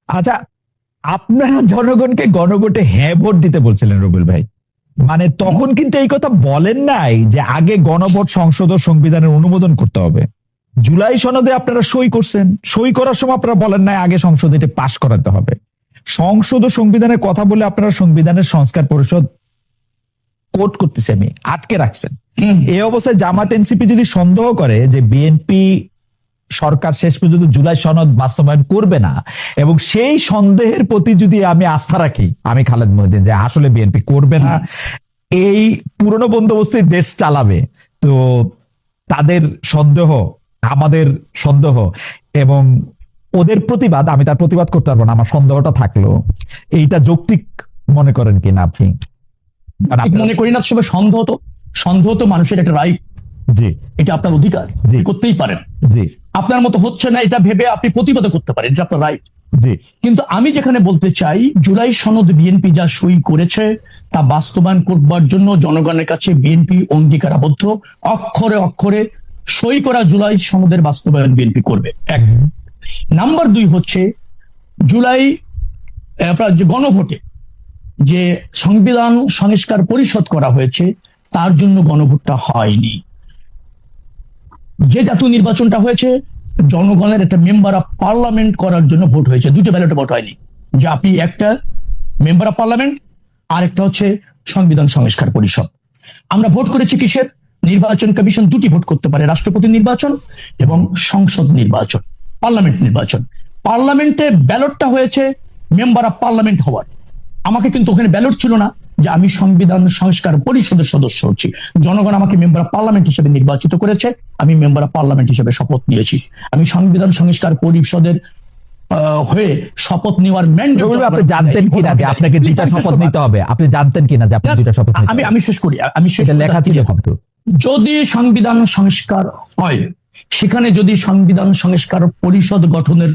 আচ্ছা, আপনারা জনগণকে গণভোটে হ্যাঁ ভোট দিতে বলছিলেন রবিউল ভাই, মানে তখন কিন্তু এই কথা বলেন নাই যে আগে গণভোট সংসদ ও সংবিধানের অনুমোদন করতে হবে। জুলাই সনদে আপনারা সই করছেন, সই করার সময় আপনারা বলেন নাই আগে সংসদে এটা পাশ করাতে হবে। সংসদ ও সংবিধানের কথা বলে আপনারা সংবিধানের সংস্কার পরিষদ কোট করতেছে আমি আটকে রাখছেন। এই অবস্থায় জামাত এনসিপি যদি সন্দেহ করে যে বিএনপি সরকার শেষ পর্যন্ত জুলাই সনদ বাস্তবায়ন করবে না, এবং সেই সন্দেহের প্রতি যদি আমি আস্থা রাখি, আমি খালেদ মহিউদ্দিন, যে আসলে বিএনপি করবে না, এই পুরনো বন্দোবস্তে দেশ চালাবে, তো তাদের সন্দেহ আমাদের সন্দেহ এবং ওদের প্রতিবাদ, আমি তার প্রতিবাদ করতে পারবো না, আমার সন্দেহটা থাকলো, এইটা যৌক্তিক মনে করেন কিনা আপনি? মনে করি না। সবাই সন্দেহ তো মানুষের একটা রাইট, জি, এটা আপনার অধিকার, করতেই পারেন। জি, আপনার মতো হচ্ছে না এটা ভেবে আপনি প্রতিবাদ করতে পারেন, এটা আপনার রাইট। জি, কিন্তু আমি যেখানে বলতে চাই, জুলাই সনদ বিএনপি যা সই করেছে তা বাস্তবায়ন করবার জন্য জনগণের কাছে বিএনপি অঙ্গীকারাবদ্ধ, অক্ষরে অক্ষরে সই করা জুলাই সনদের বাস্তবায়ন বিএনপি করবে। এক নাম্বার 2 হচ্ছে জুলাই যে গণভোটে যে সংবিধান সংস্কার পরিষদ করা হয়েছে তার জন্য গণভোটটা হয়নি। যে জাতীয় নির্বাচনটা হয়েছে জনগণের একটা মেম্বার অফ পার্লামেন্ট করার জন্য ভোট হয়েছে, দুটো ব্যালটে ভোট হয়নি। যে আপনি একটা মেম্বার অফ পার্লামেন্ট আর একটা হচ্ছে সংবিধান সংস্কার পরিষদ। আমরা ভোট করেছি কিসের? নির্বাচন কমিশন দুটি ভোট করতে পারে, রাষ্ট্রপতি নির্বাচন এবং সংসদ নির্বাচন, পার্লামেন্ট নির্বাচন। পার্লামেন্টে ব্যালটটা হয়েছে মেম্বার অফ পার্লামেন্ট হওয়ার। আমাকে কিন্তু ওখানে ব্যালট ছিল না যে আমি সংবিধান সংস্কার পরিষদের সদস্য হচ্ছি। জনগণ আমাকে মেম্বার অফ পার্লামেন্ট হিসেবে নির্বাচিত করেছে, আমি মেম্বার অফ পার্লামেন্ট হিসেবে শপথ নিয়েছি। আমি সংবিধান সংস্কার পরিষদের হয়ে শপথ নেওয়ার ম্যান্ডেট। আপনি জানতেন কিনা যে আপনাকে দুইটা শপথ নিতে হবে? আপনি জানতেন কিনা যে আপনাকে দুইটা শপথ নিতে হবে? আমি শেষ করি, সেটা লেখা ছিল কিন্তু। যদি সংবিধান সংস্কার হয়, সেখানে যদি সংবিধান সংস্কার পরিষদ গঠনের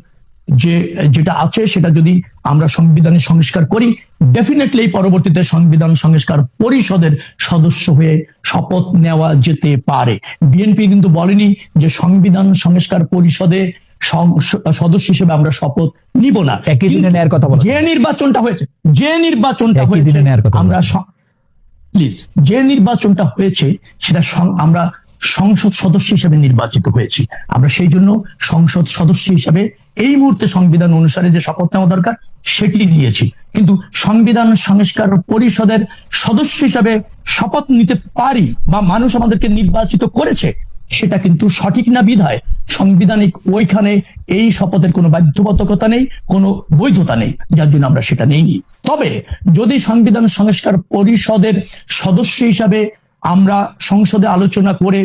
যেটা আছে সেটা যদি আমরা সংবিধানের সংস্কার করি, ডেফিনেটলি পরবর্তীতে সংবিধান সংস্কার পরিষদের সদস্য হয়ে শপথ নেওয়া যেতে পারে। বিএনপি কিন্তু বলেনি যে সংবিধান সংস্কার পরিষদে সদস্য হিসেবে আমরা শপথ নিব না। একই দিনে নেয়ার কথা বলেন। যে নির্বাচনটা হয়েছে আমরা প্লিজ, যে নির্বাচনটা হয়েছে সেটা আমরা সংসদ সদস্য হিসেবে নির্বাচিত হয়েছি। আমরা সেই জন্য সংসদ সদস্য হিসেবে এই মুহূর্তে সংবিধান অনুসারে যে শপথ নেওয়া দরকার সেটি নিয়েছি। কিন্তু সংবিধান সংস্কার পরিষদের সদস্য হিসেবে শপথ নিতে পারি বা মানুষ আমাদেরকে নির্বাচিত করেছে, সেটা কিন্তু সঠিক না বিধায় সাংবিধানিক ওইখানে এই শপথের কোনো বাধ্যবাধকতা নেই, কোনো বৈধতা নেই, যার জন্য আমরা সেটা নেইনি। তবে যদি সংবিধান সংস্কার পরিষদের সদস্য হিসাবে আমরা সংসদে আলোচনা করে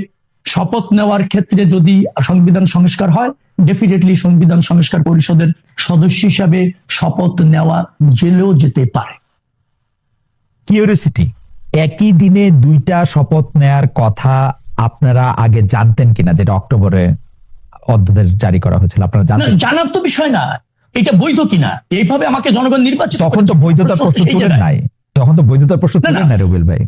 শপথ নেওয়ার ক্ষেত্রে যদি সংবিধান সংস্কার হয়, ডেফিনেটলি সংবিধান সংস্কার পরিষদের সদস্য হিসাবে শপথ নেওয়া জেলেও যেতে পারে। কিউরিওসিটি, একই দিনে দুইটা শপথ নেয়ার কথা আপনারা আগে জানতেন কিনা? যেটা অক্টোবরে অধ্যাদেশ জারি করা হয়েছিল, আপনারা জানতেন? জানার তো বিষয় না, এটা বৈধ কিনা এইভাবে আমাকে জনগণ নির্বাচিত। তখন তো বৈধতার প্রশ্ন তুলেন নাই, তখন তো বৈধতার প্রশ্ন তুলেন না রবিউল ভাই।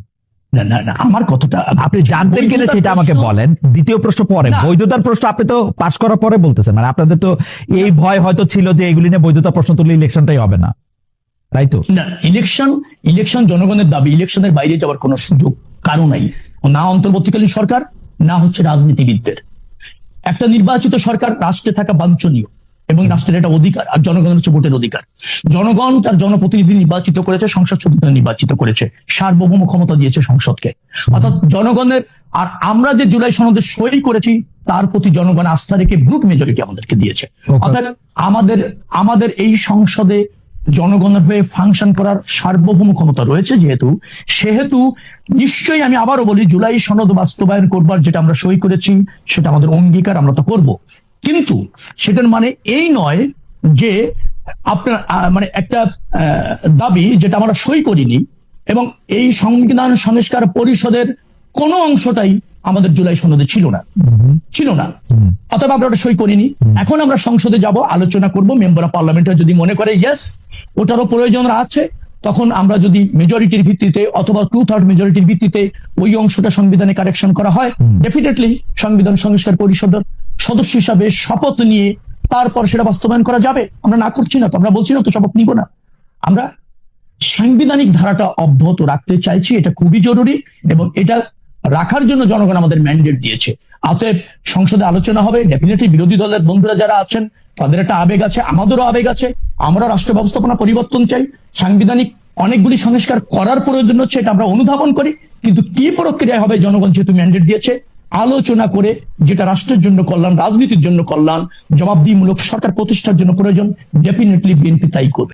না, আমার কথাটা আপনি জানতেন কিনা সেটা আমাকে বলেন। দ্বিতীয় প্রশ্ন পরে, বৈধতার প্রশ্ন আপনি তো পাশ করার পরে বলতেছেন, মানে আপনাদের তো এই ভয় হয়তো ছিল যে এগুলি নিয়ে বৈধতা প্রশ্ন তুললে ইলেকশনটাই হবে না, তাই তো? না, ইলেকশন জনগণের দাবি, ইলেকশনের বাইরে যাওয়ার কোনো সুযোগ কারো নাই, না অন্তর্বর্তীকালীন সরকার, না হচ্ছে রাজনীতিবিদদের। একটা নির্বাচিত সরকার রাষ্ট্রে থাকা বাঞ্ছনীয় এবং রাষ্ট্রের একটা অধিকার, আর জনগণের হচ্ছে ভোটের অধিকার। জনগণ তার জনপ্রতিনিধি নির্বাচিত করেছে, সংসদ সদস্য নির্বাচিত করেছে, সার্বভৌম ক্ষমতা দিয়েছে সংসদকে, অর্থাৎ জনগণের। আর আমরা যে জুলাই সনদে সই করেছি তার প্রতি জনগণ আস্থা রেখে ব্রুট মেজরিটি আমাদেরকে দিয়েছে। অর্থাৎ আমাদের এই সংসদে জনগণের হয়ে ফাংশন করার সার্বভৌম ক্ষমতা রয়েছে। সেহেতু নিশ্চয়ই আমি আবারও বলি, জুলাই সনদ বাস্তবায়ন করবার যেটা আমরা সই করেছি সেটা আমাদের অঙ্গীকার, আমরা তো করব। কিন্তু সেটার মানে এই নয় যে আপনার মানে একটা দাবি যেটা আমরা সই করিনি এবং এই সংবিধান সংস্কার পরিষদের কোনো অংশটাই আমাদের জুলাই সনদে ছিল না, অথবা আমরা ওটা সই করিনি। এখন আমরা সংসদে যাব, আলোচনা করব, মেম্বার অফ পার্লামেন্ট যদি মনে করে ইয়েস ওটারও প্রয়োজন আছে, তখন আমরা যদি মেজরিটির ভিত্তিতে অথবা 2/3 মেজরিটির ভিত্তিতে ওই অংশটা সংবিধানে কারেকশন করা হয়, ডেফিনেটলি সংবিধান সংস্কার পরিষদের সদস্য হিসাবে শপথ নিয়ে তারপর সেটা বাস্তবায়ন করা যাবে। আমরা না করছি না তো, আমরা বলছি না তো শপথ নিব না। আমরা সাংবিধানিক ধারাটা অব্যাহত রাখতে চাইছি, এটা খুবই জরুরি এবং এটা রাখার জন্য জনগণ আমাদের ম্যান্ডেট দিয়েছে। অতএব সংসদে আলোচনা হবে, ডেফিনেটলি বিরোধী দলের বন্ধুরা যারা আছেন তাদের একটা আবেগ আছে, আমাদেরও আবেগ আছে। আমরা রাষ্ট্র ব্যবস্থাপনা পরিবর্তন চাই, সাংবিধানিক অনেকগুলি সংস্কার করার প্রয়োজন হচ্ছে, এটা আমরা অনুধাবন করি। কিন্তু কি প্রক্রিয়া হবে, জনগণ যেহেতু ম্যান্ডেট দিয়েছে, আলোচনা করে যেটা রাষ্ট্রের জন্য কল্যাণ, রাজনীতির জন্য কল্যাণ, জবাবদিহিমূলক সরকার প্রতিষ্ঠার জন্য প্রয়োজন, ডেফিনেটলি বিএনপি তাই করবে।